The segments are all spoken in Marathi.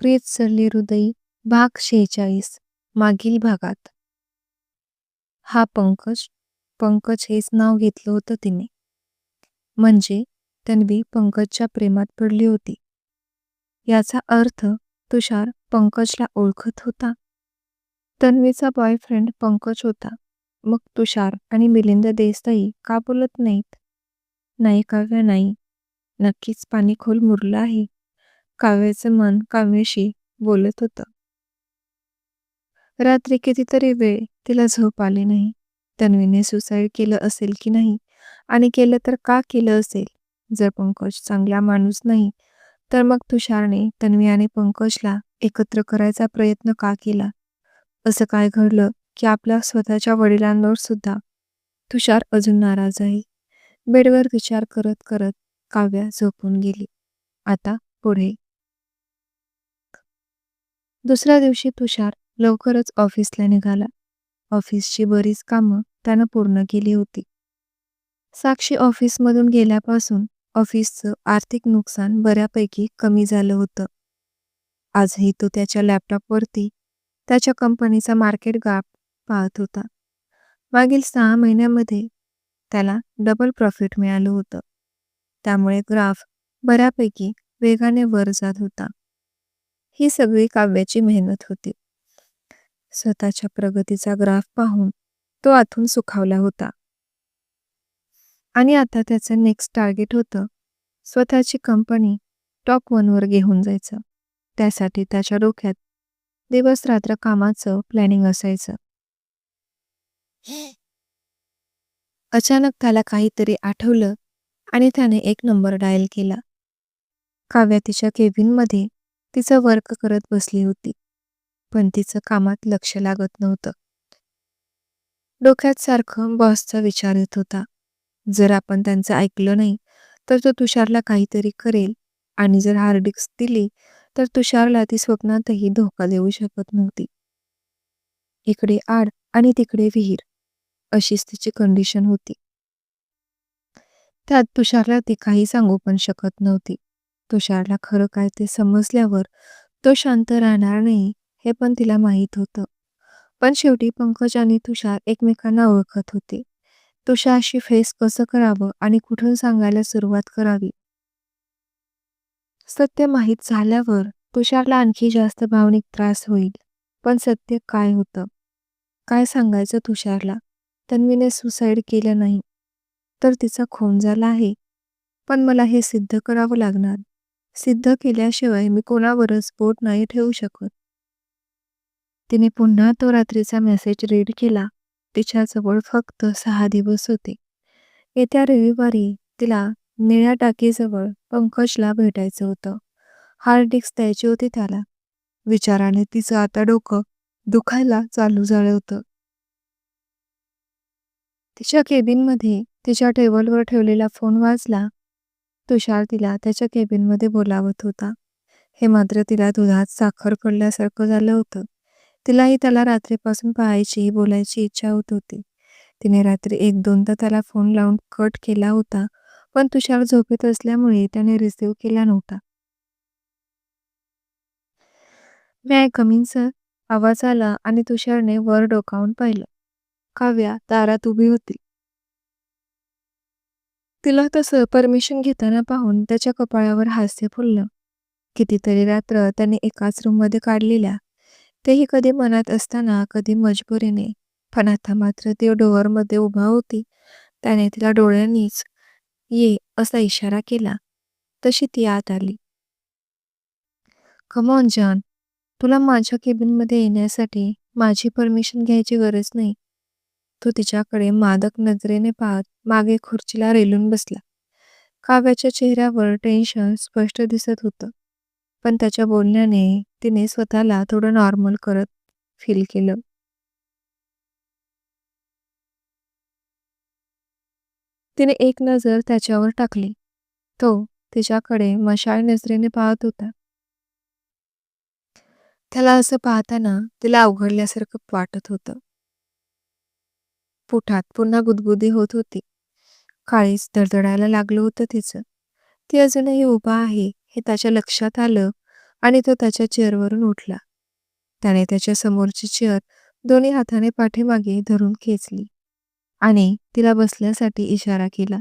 प्रीत सरली हृदयी भाग 46 मागील भागात. हा पंकज. पंकज हेच नाव घेतलं होतं तिने. म्हणजे तन्वी पंकजच्या प्रेमात पडली होती. याचा अर्थ तुषार पंकजला ओळखत होता. तन्वीचा बॉयफ्रेंड पंकज होता. मग तुषार आणि मिलिंद देसाई का बोलत नाहीत? नाही काव्या, नाही. नक्कीच पाणी खोल मुरलं आहे. काव्याचं मन काव्याशी बोलत होतं. रात्री कितीतरी वेळ तिला झोप आली नाही. तन्वीने सुसाईड केलं असेल की नाही, आणि केलं तर का केलं असेल? जर पंकज चांगला माणूस नाही, तर मग तुषारने तन्वी आणि पंकजला एकत्र करायचा प्रयत्न का केला? असं काय घडलं की आपल्या स्वतःच्या वडिलांवर सुद्धा तुषार अजून नाराज आहे? बेडवर विचार करत करत काव्या झोपून गेली. आता पुढे. दुसऱ्या दिवशी तुषार लवकरच ऑफिसला निघाला. ऑफिसची बरीच कामं त्यानं पूर्ण केली होती. साक्षी ऑफिसमधून गेल्यापासून ऑफिसचं आर्थिक नुकसान बऱ्यापैकी कमी झालं होतं. आजही तो त्याच्या लॅपटॉपवरती त्याच्या कंपनीचा मार्केट गॅप पाहत होता. मागील 6 महिन्यामध्ये त्याला डबल प्रॉफिट मिळालं होतं. त्यामुळे ग्राफ बऱ्यापैकी वेगाने वर जात होता. ही सगळी काव्याची मेहनत होती. स्वतःच्या प्रगतीचा ग्राफ पाहून तो आतून सुखावला होता. आणि आता त्याचं नेक्स्ट टार्गेट होतं स्वतःची कंपनी टॉप 1 वर घेऊन जायचं. त्यासाठी त्याच्या डोक्यात दिवस रात्र कामाचं प्लॅनिंग असायचं. अचानक त्याला काहीतरी आठवलं आणि त्याने एक नंबर डायल केला. काव्या तिच्या केबिनमध्ये तिचं वर्क करत बसली होती, पण तिचं कामात लक्ष लागत नव्हतं. डोक्यात सारखं बॉसचा विचार येत होता. जर आपण त्यांचं ऐकलं नाही तर तो तुषारला काहीतरी करेल, आणि जर हार्ड डिस्क दिली तर तुषारला ती स्वप्नातही धोका देऊ शकत नव्हती. इकडे आड आणि तिकडे विहीर, अशीच तिची कंडिशन होती. त्यात तुषारला ती काही सांगू पण शकत नव्हती. तुषारला खरं काय ते समजल्यावर तो शांत राहणार नाही, हे पण तिला माहीत होतं. पण शेवटी पंकज आणि तुषार एकमेकांना ओळखत होते. तुषारशी फेस कसं करावं आणि कुठून सांगायला सुरुवात करावी. सत्य माहीत झाल्यावर तुषारला आणखी जास्त भावनिक त्रास होईल. पण सत्य काय होतं? काय सांगायचं तुषारला? तन्वीने सुसाईड केलं नाही, तर तिचा खून झाला आहे. पण मला हे सिद्ध करावं लागणार. सिद्ध केल्याशिवाय मी कोणावरच बोट नाही ठेवू शकत. तिने पुन्हा तो रात्रीचा मेसेज रीड केला. तिच्याजवळ फक्त 6 दिवस होते. येत्या रविवारी तिला निळ्या टाकीजवळ पंकजला भेटायचं होतं. हार्ड डिस्क द्यायची होती त्याला. विचाराने तिचं आता डोकं दुखायला चालू झालं होतं. तिच्या केबिनमध्ये तिच्या टेबलवर ठेवलेला फोन वाजला. तुषार तिला त्याच्या केबिनमध्ये बोलावत होता. हे मात्र तिला दुधात साखर पडल्यासारखं झालं होतं. तिलाही त्याला रात्रीपासून पाहायची, बोलायची इच्छा होत होती. तिने रात्री 1-2दा त्याला फोन लावून कट केला होता, पण तुषार झोपेत असल्यामुळे त्याने रिसीव्ह केला नव्हता. "मे आय कम इन सर?" आवाज आला आणि तुषारने वर डोकावून पाहिलं. काव्या दारात उभी होती. तिला तसं परमिशन घेताना पाहून त्याच्या कपाळावर हास्य फुललं. कितीतरी रात्र त्याने एकाच रूममध्ये काढलेल्या, तेही कधी मनात असताना कधी मजबुरीने. पण आता मात्र ती डोअरमध्ये उभा होती. त्याने तिला डोळ्यांनीच "ये" असा इशारा केला. तशी ती आत आली. "कम ऑन जॉन, तुला माझ्या केबिनमध्ये येण्यासाठी माझी परमिशन घ्यायची गरज नाही." तो तिच्याकडे मादक नजरेने पाहत मागे खुर्चीला रेलून बसला. काव्याच्या चेहऱ्यावर टेन्शन स्पष्ट दिसत होतं, पण त्याच्या बोलण्याने तिने स्वतःला थोडं नॉर्मल करत फील केलं. तिने एक नजर त्याच्यावर टाकली. तो तिच्याकडे मशाळ नजरेने पाहत होता. त्याला असं पाहताना तिला अवघडल्यासारखं वाटत होतं. पोटात पुन्हा गुदगुदी होत होती. काळीज धडधडायला लागलं होतं तिचं. ती अजूनही उभा आहे हे त्याच्या लक्षात आलं, आणि तो त्याच्या चेअरवरून उठला. त्याने त्याच्या समोरची चेअर दोन्ही हाताने पाठीमागे धरून खेचली आणि तिला बसण्यासाठी इशारा केला.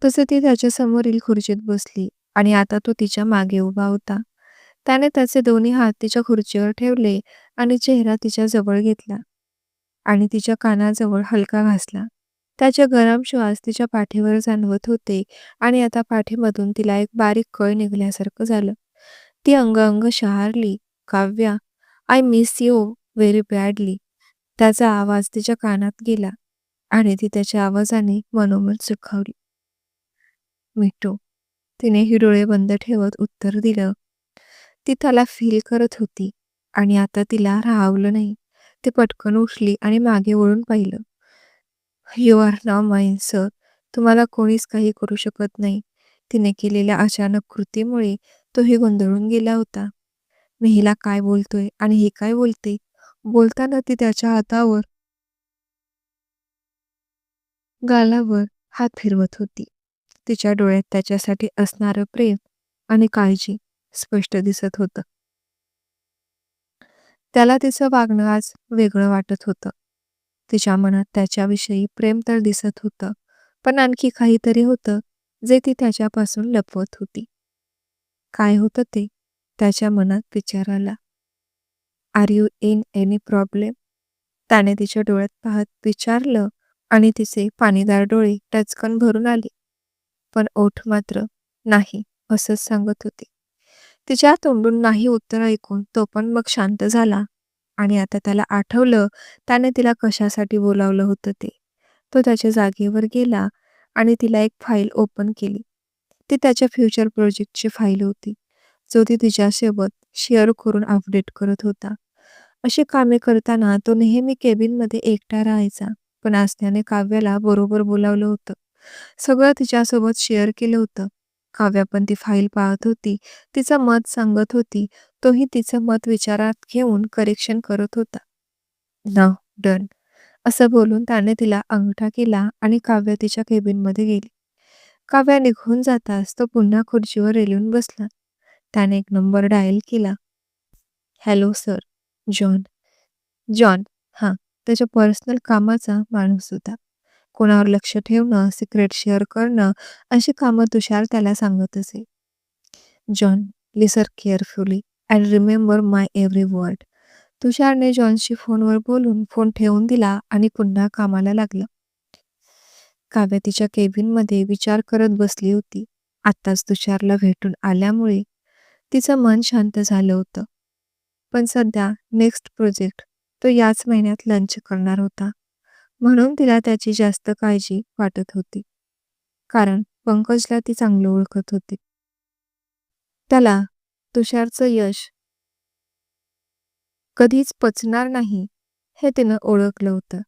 तसे ती त्याच्या समोरील खुर्चीत बसली आणि आता तो तिच्या मागे उभा होता. त्याने त्याचे दोन्ही हात तिच्या खुर्चीवर ठेवले आणि चेहरा तिच्या जवळ घेतला आणि तिच्या कानाजवळ हलका घासला. त्याचे गरम श्वास तिच्या पाठीवर जाणवत होते आणि आता पाठीमधून तिला एक बारीक कळ निघाल्यासारखं झालं. ती अंग शहारली. "Kavya, I miss you very badly." त्याचा आवाज तिच्या कानात गेला आणि ती त्याच्या आवाजाने मनोमन सुखावली. "मिठू." तिने ही डोळे बंद ठेवत उत्तर दिलं. ती त्याला फील करत होती आणि आता तिला राहावलं नाही. ती पटकन उठली आणि मागे वळून पाहिलं. "यू आर नाव माईन सर. तुम्हाला कोणीच काही करू शकत नाही." तिने केलेल्या अचानक कृतीमुळे तोही गोंधळून गेला होता. मी हिला काय बोलतोय आणि ही काय बोलते? बोलताना ती त्याच्या हातावर, गालावर हात फिरवत होती. तिच्या डोळ्यात त्याच्यासाठी असणारं प्रेम आणि काळजी स्पष्ट दिसत होतं. त्याला तिचं वागणं आज वेगळं वाटत होतं. तिच्या मनात त्याच्याविषयी प्रेम तर दिसत होतं, पण आणखी काहीतरी होतं जे ती त्याच्यापासून लपवत होती. काय होतं ते? त्याच्या मनात विचार आला. "Are you in any problem?" त्याने तिच्या डोळ्यात पाहत विचारलं आणि तिचे पाणीदार डोळे टचकन भरून आले. पण ओठ मात्र नाही असंच सांगत होते. तिच्या तोंडून नाही उत्तर ऐकून तो पण मग शांत झाला आणि आता त्याला आठवलं त्याने तिला कशासाठी बोलावलं होतं ते. तो त्याच्या जागेवर गेला आणि तिला एक फाईल ओपन केली. ती त्याच्या फ्युचर प्रोजेक्टची फाईल होती, जो ती तिच्यासोबत शेअर करून अपडेट करत होता. अशी कामे करताना तो नेहमी केबिनमध्ये एकटा राहायचा, पण आज त्याने काव्याला बरोबर बोलावलं होतं. सगळं तिच्यासोबत शेअर केलं होतं. काव्या पण ती फाईल पाहत होती, तिचं मत सांगत होती. तोही तिचं मत विचारात घेऊन करेक्शन करत होता. "नाव डन." असं बोलून त्याने तिला अंगठा केला आणि काव्या तिच्या केबिनमध्ये गेली. काव्या निघून जाताच तो पुन्हा खुर्चीवर रेलून बसला. त्याने एक नंबर डायल केला. "Hello sir, John." जॉन, हां, त्याच्या पर्सनल कामाचा माणूस होता. कोणावर लक्ष ठेवणं, सिक्रेट शेअर करणं अशी कामं तुषार त्याला सांगत असे. "John, listen carefully and remember my every word." तुषारने जॉनशी फोनवर बोलून फोन ठेवून दिला आणि पुन्हा कामाला लागला. काव्या तिच्या केबिनमध्ये विचार करत बसली होती. आत्ताच तुषारला भेटून आल्यामुळे तिचं मन शांत झालं होतं. पण सध्या नेक्स्ट प्रोजेक्ट तो याच महिन्यात लंच करणार होता. म्हणून तिला त्याची जास्त काळजी वाटत होती. कारण पंकजला ती चांगलं ओळखत होती. त्याला तुषारचं यश कधीच पचणार नाही हे तिनं ओळखलं होतं.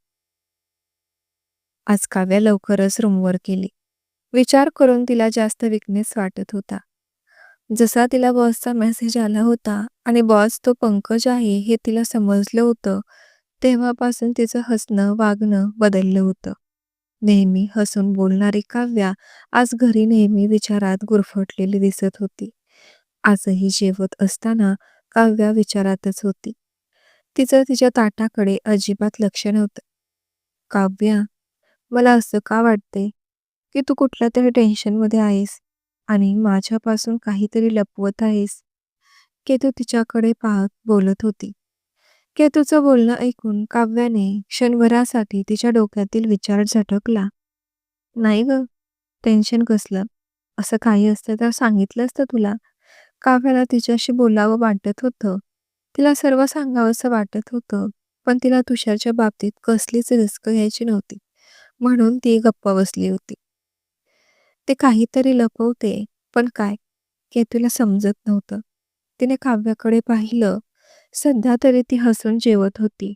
आज काव्या लवकरच रूमवर गेली. विचार करून तिला जास्त विकनेस वाटत होता. जसा तिला बॉसचा मेसेज आला होता आणि बॉस तो पंकज आहे हे तिला समजलं होतं, तेव्हापासून तिचं हसणं, वागणं बदललं होतं. नेहमी हसून बोलणारी काव्या आज घरी नेहमी विचारात गुरफटलेली दिसत होती. आजही जेवत असताना काव्या विचारातच होती. तिचं तिच्या ताटाकडे अजिबात लक्ष नव्हतं. "काव्या, मला असं का वाटतंय की तू कुठल्या तरी टेन्शनमध्ये आहेस आणि माझ्यापासून काहीतरी लपवत आहेस." केतू तिच्याकडे पाहत बोलत होती. केतूचं बोलणं ऐकून काव्याने क्षणभरासाठी तिच्या डोक्यातील विचार झटकला. "नाही ग, टेन्शन कसलं? असं काही असतं तर सांगितलं असतं तुला." काव्याला तिच्याशी बोलावं वाटत होतं. तिला सर्व सांगावंसं वाटत होतं, पण तिला तुषारच्या बाबतीत कसलीच रिस्क घ्यायची नव्हती. म्हणून ती गप्प बसली होती. ते काहीतरी लपवते, पण काय? केतूला समजत नव्हतं. तिने काव्याकडे पाहिलं. सध्या तरी ती हसून जेवत होती.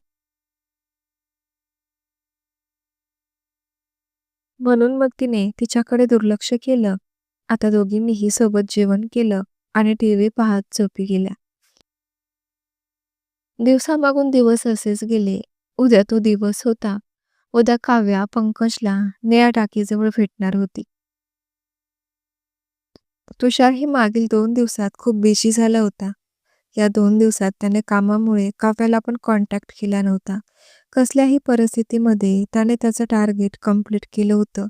म्हणून मग तिने तिच्याकडे दुर्लक्ष केलं. आता दोघींनीही सोबत जेवण केलं आणि टीव्ही पाहत झोपी गेल्या. दिवसामागून दिवस असेच गेले. उद्या तो दिवस होता. उद्या काव्या पंकजला निळ्या टाकीजवळ भेटणार होती. तुषारही मागील 2 दिवसात खूप बिझी झाला होता. या 2 दिवसात त्याने कामामुळे काव्याला पण कॉन्टॅक्ट केला नव्हता. कसल्याही परिस्थितीमध्ये त्याने त्याचं टार्गेट कंप्लीट केलं होतं.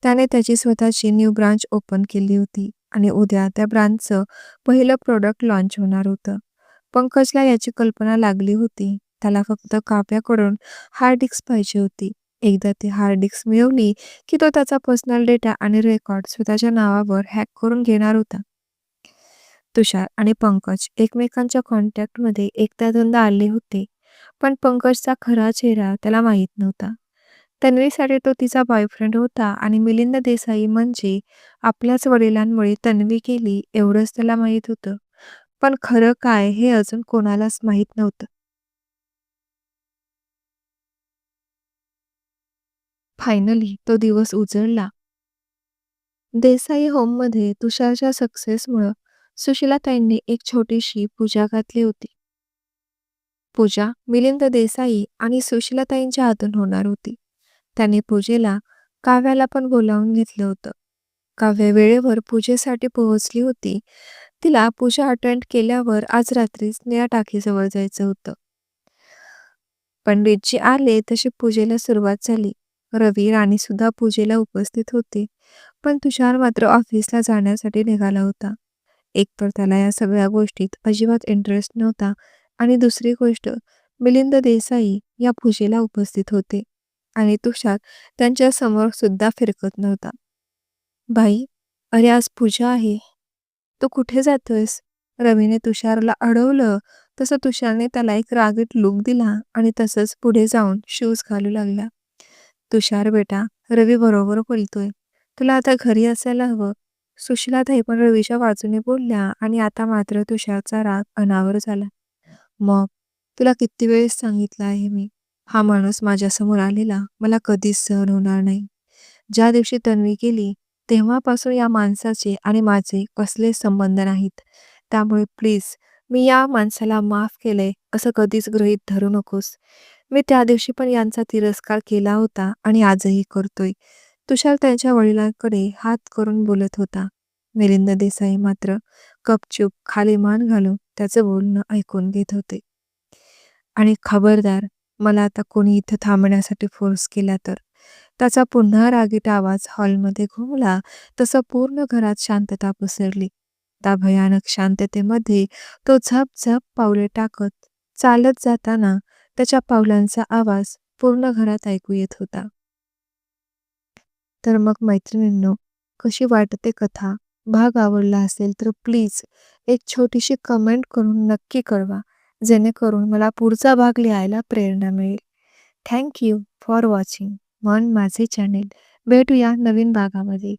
त्याने त्याची स्वतःची न्यू ब्रांच ओपन केली होती आणि उद्या त्या ब्रांचचं पहिलं प्रोडक्ट लॉन्च होणार होतं. पंकजला याची कल्पना लागली होती. त्याला फक्त काव्याकडून हार्ड डिस्क पाहिजे होती. एकदा ती हार्ड डिस्क मिळवली की तो त्याचा पर्सनल डेटा आणि रेकॉर्ड स्वतःच्या नावावर हॅक करून घेणार होता. तुषार आणि पंकज एकमेकांच्या कॉन्टॅक्टमध्ये एकदा दोनदा आले होते, पण पंकजचा खरा चेहरा त्याला माहीत नव्हता. तन्वीसाठी तो तिचा बॉयफ्रेंड होता आणि मिलिंद देसाई म्हणजे आपल्याच वडिलांमुळे तन्वी गेली एवढंच त्याला माहीत होतं. पण खरं काय हे अजून कोणालाच माहीत नव्हतं. फायनली तो दिवस उजळला. देसाई होममध्ये तुषारच्या सक्सेसमुळं सुशीलाताईंनी एक छोटीशी पूजा घातली होती. पूजा मिलिंद देसाई आणि सुशीलाताईंच्या हातून होणार होती. त्याने पूजेला काव्याला पण बोलावून घेतलं होतं. काव्य वेळेवर पूजेसाठी पोहोचली होती. तिला पूजा अटेंड केल्यावर आज रात्रीच निळ्या टाकीजवळ जायचं होतं. पंडितजी आले तशी पूजेला सुरुवात झाली. रवी राणी सुद्धा पूजेला उपस्थित होते. पण तुषार मात्र ऑफिसला जाण्यासाठी निघाला होता. एकतर त्याला या सगळ्या गोष्टीत अजिबात इंटरेस्ट नव्हता आणि दुसरी गोष्ट मिलिंद देसाई या पूजेला उपस्थित होते आणि तुषार त्यांच्या समोर सुद्धा फिरकत नव्हता. "भाई, अरे आज पूजा आहे. तू कुठे जातोयस?" रवीने तुषारला अडवलं. तसं तुषारने त्याला एक रागीट लूक दिला आणि तसंच पुढे जाऊन शूज घालू लागला. "तुषार बेटा, रवी बरोबर बोलतोय. तुला आता घरी असायला हवं." सुशीलाताई पण रवीच्या बाजूने बोलल्या आणि आता मात्र तुषारचा राग अनावर झाला. "मग तुला किती वेळेस सांगितलं आहे मी, हा माणूस माझ्यासमोर आलेला मला कधीच सहन होणार नाही. ज्या दिवशी तन्वी गेली तेव्हापासून या माणसाचे आणि माझे कसलेच संबंध नाहीत. त्यामुळे प्लीज मी या माणसाला माफ केलंय असं कधीच गृहीत धरू नकोस. मी त्या दिवशी पण यांचा तिरस्कार केला होता आणि आजही करतोय." तुषार त्यांच्या वडिलांकडे हात करून बोलत होता. मिलिंद देसाई मात्र गपचूप खाली मान घालून त्याचं बोलणं ऐकून घेत होते. "आणि खबरदार, मला आता कोणी इथं थांबण्यासाठी फोर्स केला तर." त्याचा पुन्हा रागीट आवाज हॉलमध्ये घुमला. तसं पूर्ण घरात शांतता पसरली. त्या भयानक शांततेमध्ये तो झप-झप पावले टाकत चालत जाताना त्याच्या पावलांचा आवाज पूर्ण घरात ऐकू येत होता. तर मग मैत्रिणींनो, कशी वाटते कथा? भाग आवडला असेल तर प्लीज एक छोटीशी कमेंट करून नक्की कळवा, जेणेकरून मला पुढचा भाग लिहायला प्रेरणा मिळेल. थँक यू फॉर वॉचिंग मन माझे चॅनेल. भेटूया नवीन भागामध्ये.